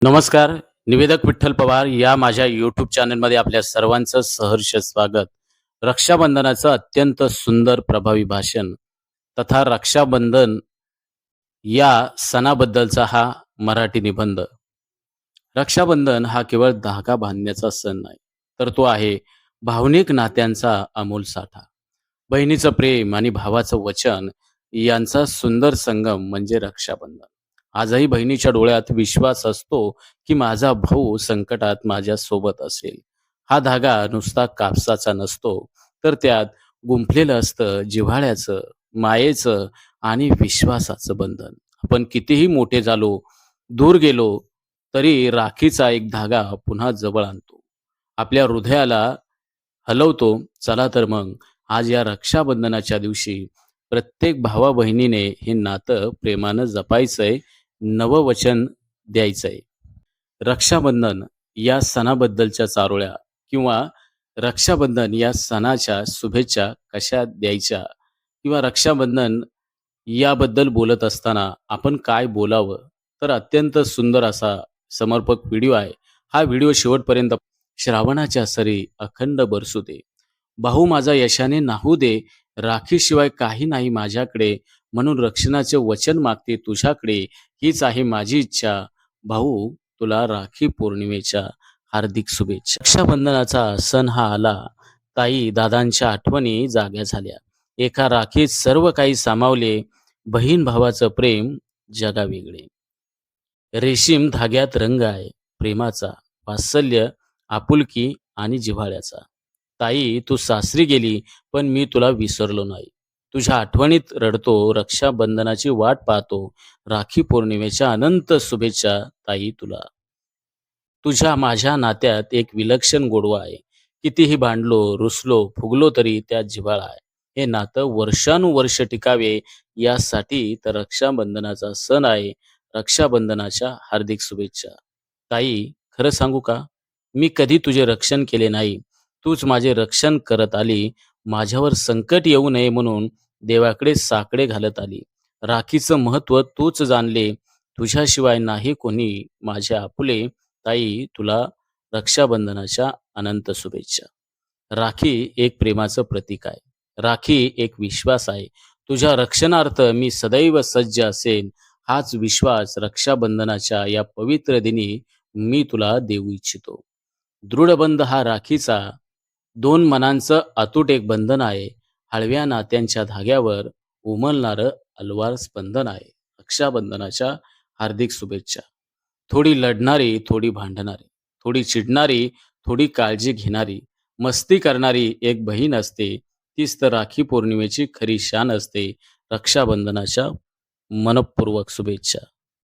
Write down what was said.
नमस्कार. निवेदक विठ्ठल पवार या माझ्या यूट्यूब चॅनलमध्ये आपल्या सर्वांचं सहर्ष स्वागत. रक्षाबंधनाचं अत्यंत सुंदर प्रभावी भाषण तथा रक्षाबंधन या सणाबद्दलचा हा मराठी निबंध. रक्षाबंधन हा केवळ धागा बांधण्याचा सण नाही, तर तो आहे भावनिक नात्यांचा अमोल साठा. बहिणीचं प्रेम आणि भावाचं वचन यांचा सुंदर संगम म्हणजे रक्षाबंधन. आजही बहिणीच्या डोळ्यात विश्वास असतो की माझा भाऊ संकटात माझ्या सोबत असेल. हा धागा नुसता कापसाचा नसतो, तर त्यात गुंफलेलं असतं जिव्हाळ्याचं, मायेचं आणि विश्वासाचं बंधन. आपण कितीही मोठे झालो, दूर गेलो, तरी राखीचा एक धागा पुन्हा जवळ आणतो, आपल्या हृदयाला हलवतो. चला तर मग आज या रक्षाबंधनाच्या दिवशी प्रत्येक भावा बहिणीने हे नातं प्रेमानं जपायचंय, नववचन द्यायचंय. रक्षाबंधन या सणाबद्दलच्या चारोळ्या किंवा रक्षाबंधन या सणाच्या शुभेच्छा कशा द्यायच्या किंवा रक्षाबंधन याबद्दल बोलत असताना आपण काय बोलावं, तर अत्यंत सुंदर असा समर्पक व्हिडिओ आहे. हा व्हिडिओ शेवटपर्यंत श्रावणाच्या सरी अखंड बरसू दे. भाऊ माझा यशाने नाहू दे, राखीशिवाय काही नाही माझ्याकडे, म्हणून रक्षणाचे वचन मागते तुझ्याकडे, हीच आहे माझी इच्छा. भाऊ तुला राखी पौर्णिमेच्या हार्दिक शुभेच्छा. रक्षाबंधनाचा सण हा आला, ताई दादांच्या आठवणी जाग्या झाल्या. एका राखीत सर्व काही सामावले, बहीण भावाचं प्रेम जगा वेगळे. रेशीम धाग्यात रंग आहे प्रेमाचा, वात्सल्य, आपुलकी आणि जिव्हाळ्याचा. ताई तू सासरी गेली, पण मी तुला विसरलो नाही. तुझ्या आठवणीत रडतो, रक्षाबंधनाची वाट पाहतो. राखी पौर्णिमेच्या अनंत शुभेच्छा ताई तुला. तुझ्या माझ्या नात्यात एक विलक्षण गोडवा आहे. कितीही भांडलो, रुसलो, फुगलो तरी त्यात जिव्हाळा आहे. हे नातं वर्षानुवर्ष टिकावे यासाठी तर रक्षाबंधनाचा सण आहे. रक्षाबंधनाच्या हार्दिक शुभेच्छा. ताई खरं सांगू का, मी कधी तुझे रक्षण केले नाही, तूच माझे रक्षण करत आली. माझ्यावर संकट येऊ नये म्हणून देवाकडे साकडे घालत आली. राखीचं महत्त्व तूच जाणले, तुझ्याशिवाय नाही कोणी माझे आपुले. ताई तुला रक्षाबंधनाच्या अनंत शुभेच्छा. राखी एक प्रेमाचं प्रतीक आहे. राखी एक विश्वास आहे. तुझ्या रक्षणार्थ मी सदैव सज्ज असेन. हाच विश्वास रक्षाबंधनाच्या या पवित्र दिनी मी तुला देऊ इच्छितो. दृढबंध हा राखीचा दोन मनांचं अतूट एक बंधन आहे. हळव्या नात्यांच्या धाग्यावर उमलणारं अलवार स्पंदन आहे. रक्षाबंधनाच्या हार्दिक शुभेच्छा. थोडी लढणारी, थोडी भांडणारी, थोडी चिडणारी, थोडी काळजी घेणारी, मस्ती करणारी एक बहीण असते. तीच तर राखी पौर्णिमेची खरी शान असते. रक्षाबंधनाच्या मनपूर्वक शुभेच्छा.